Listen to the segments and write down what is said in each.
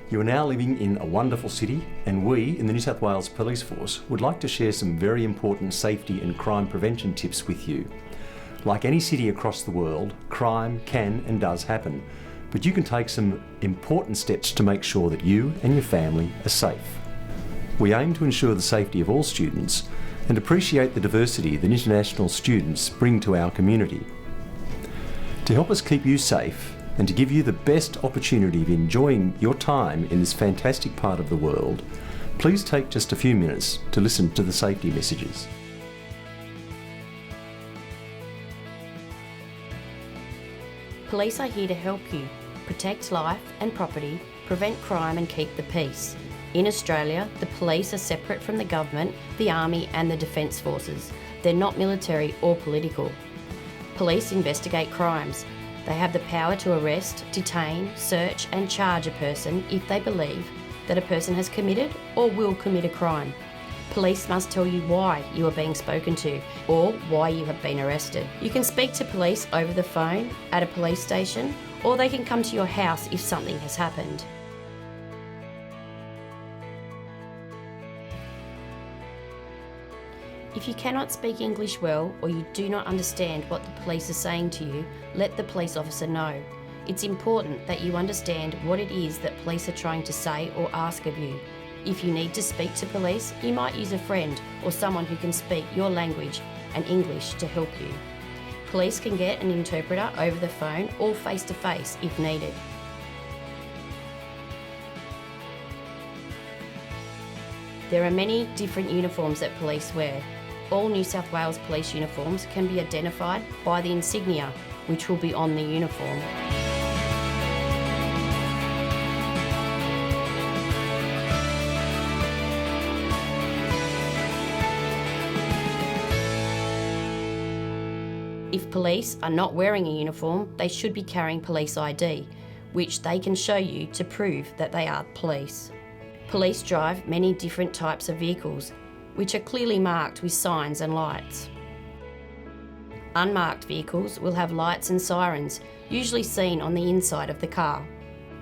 You are now living in a wonderful city, and we in the New South Wales Police Force would like to share some very important safety and crime prevention tips with you. Like any city across the world, crime can and does happen, but you can take some important steps to make sure that you and your family are safe. We aim to ensure the safety of all students and appreciate the diversity that international students bring to our community. To help us keep you safe and to give you the best opportunity of enjoying your time in this fantastic part of the world, please take just a few minutes to listen to the safety messages. Police are here to help you, protect life and property, prevent crime and keep the peace. In Australia, the police are separate from the government, the army and the defence forces. They're not military or political. Police investigate crimes. They have the power to arrest, detain, search and charge a person if they believe that a person has committed or will commit a crime. Police must tell you why you are being spoken to or why you have been arrested. You can speak to police over the phone, at a police station, or they can come to your house if something has happened. If you cannot speak English well or you do not understand what the police are saying to you, let the police officer know. It's important that you understand what it is that police are trying to say or ask of you. If you need to speak to police, you might use a friend or someone who can speak your language and English to help you. Police can get an interpreter over the phone or face-to-face if needed. There are many different uniforms that police wear. All New South Wales police uniforms can be identified by the insignia, which will be on the uniform. If police are not wearing a uniform, they should be carrying police ID, which they can show you to prove that they are police. Police drive many different types of vehicles, which are clearly marked with signs and lights. Unmarked vehicles will have lights and sirens, usually seen on the inside of the car.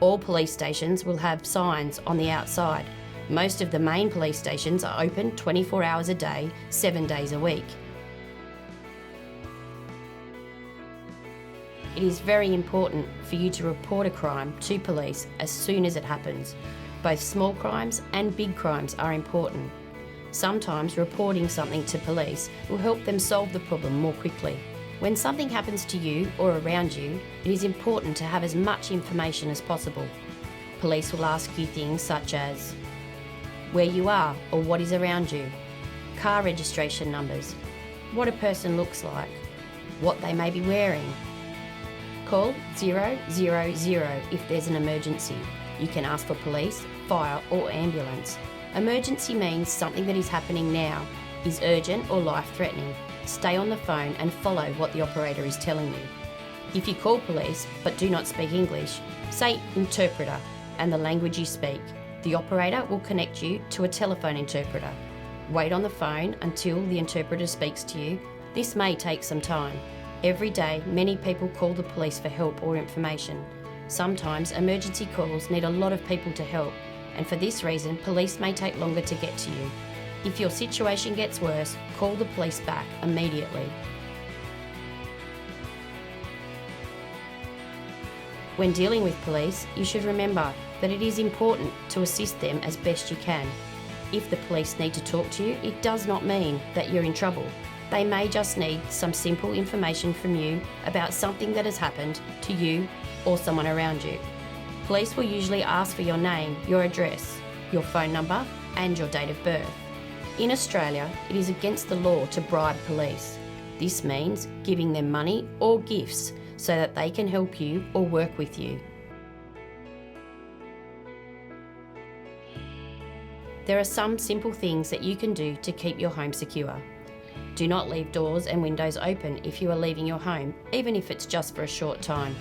All police stations will have signs on the outside. Most of the main police stations are open 24 hours a day, 7 days a week. It is very important for you to report a crime to police as soon as it happens. Both small crimes and big crimes are important. Sometimes reporting something to police will help them solve the problem more quickly. When something happens to you or around you, it is important to have as much information as possible. Police will ask you things such as where you are or what is around you, car registration numbers, what a person looks like, what they may be wearing. Call 000 if there's an emergency. You can ask for police, fire or ambulance. Emergency means something that is happening now, is urgent or life-threatening. Stay on the phone and follow what the operator is telling you. If you call police but do not speak English, say interpreter and the language you speak. The operator will connect you to a telephone interpreter. Wait on the phone until the interpreter speaks to you. This may take some time. Every day, many people call the police for help or information. Sometimes emergency calls need a lot of people to help, and for this reason, police may take longer to get to you. If your situation gets worse, call the police back immediately. When dealing with police, you should remember that it is important to assist them as best you can. If the police need to talk to you, it does not mean that you're in trouble. They may just need some simple information from you about something that has happened to you or someone around you. Police will usually ask for your name, your address, your phone number and your date of birth. In Australia, it is against the law to bribe police. This means giving them money or gifts so that they can help you or work with you. There are some simple things that you can do to keep your home secure. Do not leave doors and windows open if you are leaving your home, even if it's just for a short time.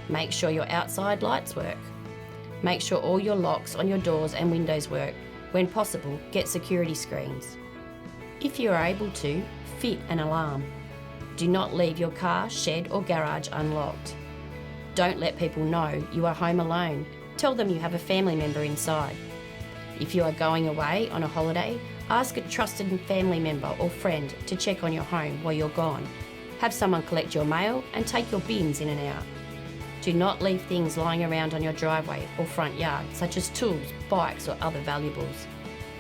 Make sure your outside lights work. Make sure all your locks on your doors and windows work. When possible, get security screens. If you are able to, fit an alarm. Do not leave your car, shed or garage unlocked. Don't let people know you are home alone. tell them you have a family member inside. If you are going away on a holiday, ask a trusted family member or friend to check on your home while you're gone. Have someone collect your mail and take your bins in and out. Do not leave things lying around on your driveway or front yard, such as tools, bikes, or other valuables.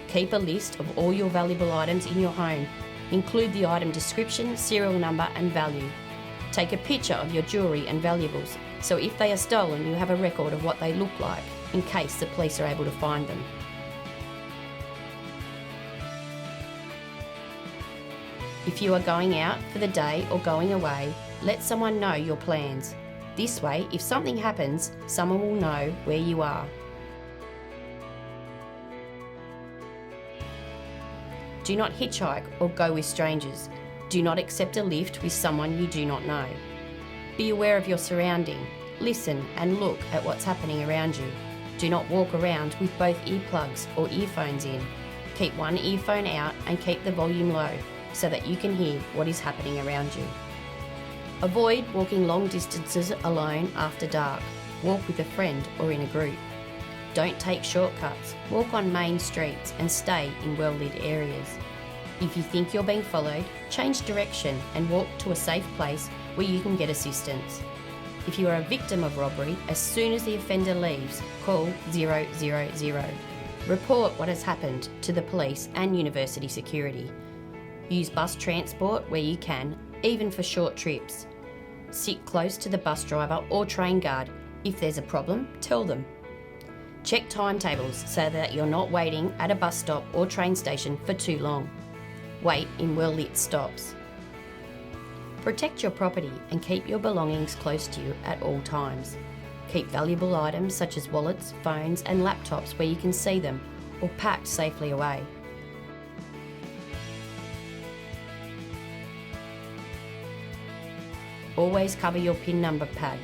Keep a list of all your valuable items in your home. Include the item description, serial number, and value. Take a picture of your jewellery and valuables, so if they are stolen, you have a record of what they look like, in case the police are able to find them. If you are going out for the day or going away, let someone know your plans. This way, if something happens, someone will know where you are. Do not hitchhike or go with strangers. Do not accept a lift with someone you do not know. Be aware of your surrounding. Listen and look at what's happening around you. Do not walk around with both earplugs or earphones in. Keep one earphone out and keep the volume low so that you can hear what is happening around you. Avoid walking long distances alone after dark. Walk with a friend or in a group. Don't take shortcuts. Walk on main streets and stay in well-lit areas. If you think you're being followed, change direction and walk to a safe place where you can get assistance. If you are a victim of robbery, as soon as the offender leaves, call 000. Report what has happened to the police and university security. Use bus transport where you can, even for short trips. Sit close to the bus driver or train guard. If there's a problem, tell them. Check timetables so that you're not waiting at a bus stop or train station for too long. Wait in well-lit stops. Protect your property and keep your belongings close to you at all times. Keep valuable items such as wallets, phones and laptops where you can see them or packed safely away. Always cover your PIN number pad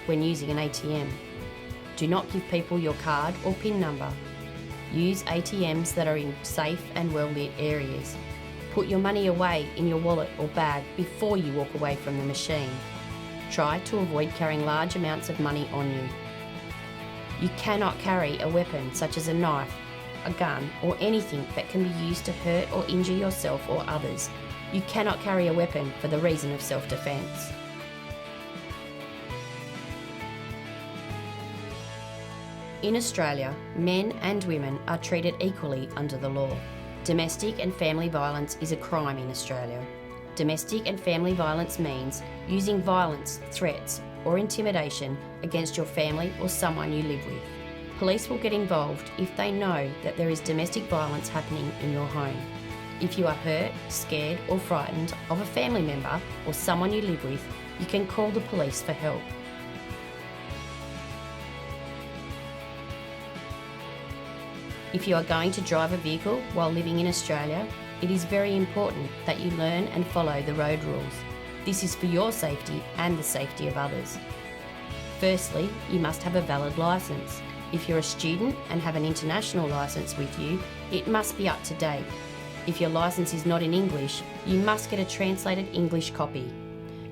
when using an ATM. Do not give people your card or PIN number. Use ATMs that are in safe and well-lit areas. Put your money away in your wallet or bag before you walk away from the machine. Try to avoid carrying large amounts of money on you. You cannot carry a weapon such as a knife, a gun, or anything that can be used to hurt or injure yourself or others. You cannot carry a weapon for the reason of self-defense. In Australia, men and women are treated equally under the law. Domestic and family violence is a crime in Australia. Domestic and family violence means using violence, threats, or intimidation against your family or someone you live with. Police will get involved if they know that there is domestic violence happening in your home. If you are hurt, scared, or frightened of a family member or someone you live with, you can call the police for help. If you are going to drive a vehicle while living in Australia, it is very important that you learn and follow the road rules. This is for your safety and the safety of others. Firstly, you must have a valid licence. If you're a student and have an international licence with you, it must be up to date. If your licence is not in English, you must get a translated English copy.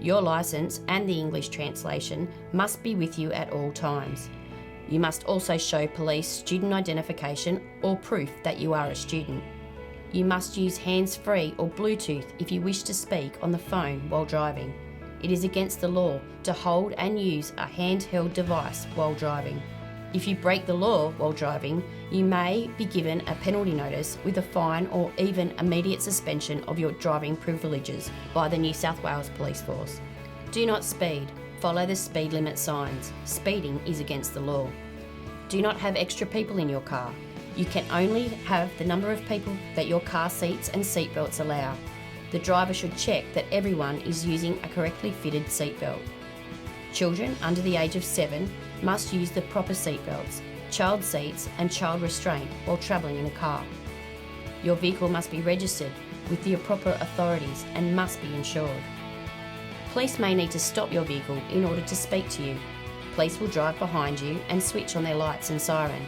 Your licence and the English translation must be with you at all times. You must also show police student identification or proof that you are a student. You must use hands-free or Bluetooth if you wish to speak on the phone while driving. It is against the law to hold and use a handheld device while driving. If you break the law while driving, you may be given a penalty notice with a fine or even immediate suspension of your driving privileges by the New South Wales Police Force. Do not speed. Follow the speed limit signs. Speeding is against the law. Do not have extra people in your car. You can only have the number of people that your car seats and seatbelts allow. The driver should check that everyone is using a correctly fitted seatbelt. Children under the age of 7 must use the proper seatbelts, child seats and child restraint while travelling in a car. Your vehicle must be registered with the proper authorities and must be insured. Police may need to stop your vehicle in order to speak to you. Police will drive behind you and switch on their lights and siren.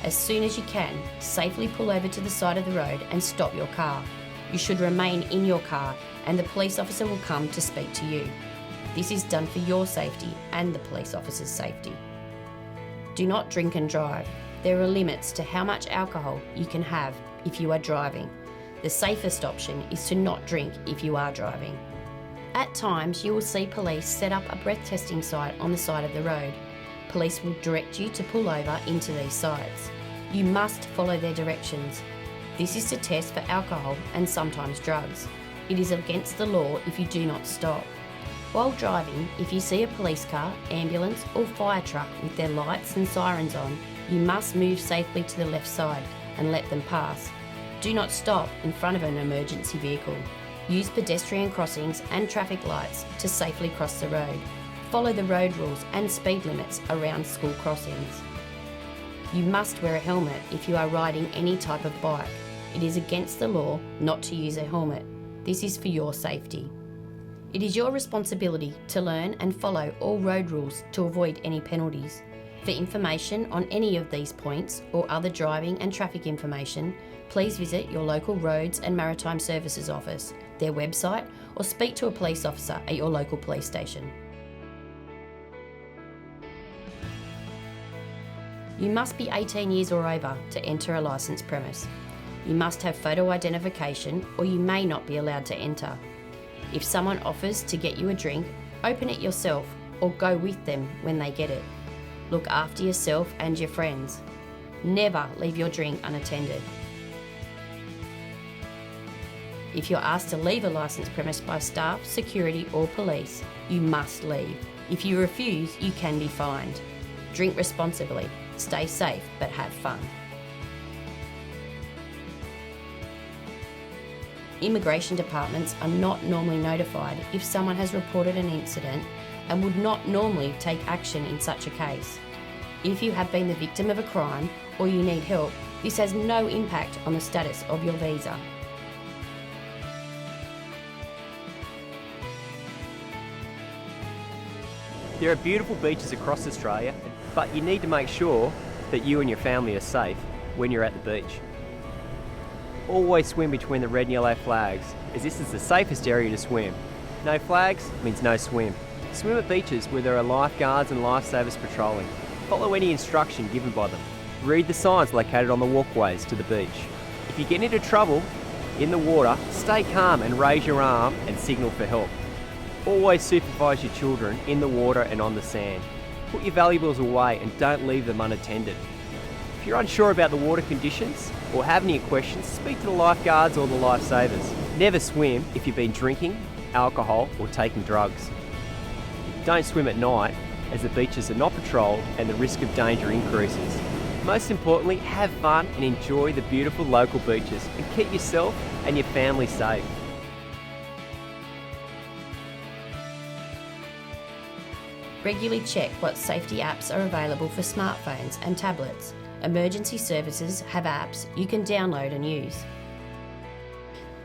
As soon as you can, safely pull over to the side of the road and stop your car. You should remain in your car and the police officer will come to speak to you. This is done for your safety and the police officer's safety. Do not drink and drive. There are limits to how much alcohol you can have if you are driving. The safest option is to not drink if you are driving. At times, you will see police set up a breath testing site on the side of the road. Police will direct you to pull over into these sites. You must follow their directions. This is to test for alcohol and sometimes drugs. It is against the law if you do not stop. While driving, if you see a police car, ambulance or fire truck with their lights and sirens on, you must move safely to the left side and let them pass. Do not stop in front of an emergency vehicle. Use pedestrian crossings and traffic lights to safely cross the road. Follow the road rules and speed limits around school crossings. You must wear a helmet if you are riding any type of bike. It is against the law not to use a helmet. This is for your safety. It is your responsibility to learn and follow all road rules to avoid any penalties. For information on any of these points or other driving and traffic information, please visit your local Roads and Maritime Services office, their website, or speak to a police officer at your local police station. You must be 18 years or over to enter a licensed premise. You must have photo identification or you may not be allowed to enter. If someone offers to get you a drink, open it yourself or go with them when they get it. Look after yourself and your friends. Never leave your drink unattended. If you're asked to leave a licensed premise by staff, security or police, you must leave. If you refuse, you can be fined. Drink responsibly, stay safe but have fun. Immigration departments are not normally notified if someone has reported an incident and would not normally take action in such a case. If you have been the victim of a crime or you need help, this has no impact on the status of your visa. There are beautiful beaches across Australia, but you need to make sure that you and your family are safe when you're at the beach. Always swim between the red and yellow flags, as this is the safest area to swim. No flags means no swim. Swim at beaches where there are lifeguards and lifesavers patrolling. Follow any instruction given by them. Read the signs located on the walkways to the beach. If you get into trouble in the water, stay calm and raise your arm and signal for help. Always supervise your children in the water and on the sand. Put your valuables away and don't leave them unattended. If you're unsure about the water conditions or have any questions, speak to the lifeguards or the lifesavers. Never swim if you've been drinking, alcohol or taking drugs. Don't swim at night as the beaches are not patrolled and the risk of danger increases. Most importantly, have fun and enjoy the beautiful local beaches and keep yourself and your family safe. Regularly check what safety apps are available for smartphones and tablets. Emergency services have apps you can download and use.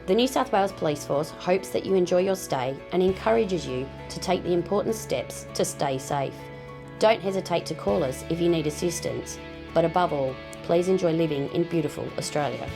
The New South Wales Police Force hopes that you enjoy your stay and encourages you to take the important steps to stay safe. Don't hesitate to call us if you need assistance, but above all, please enjoy living in beautiful Australia.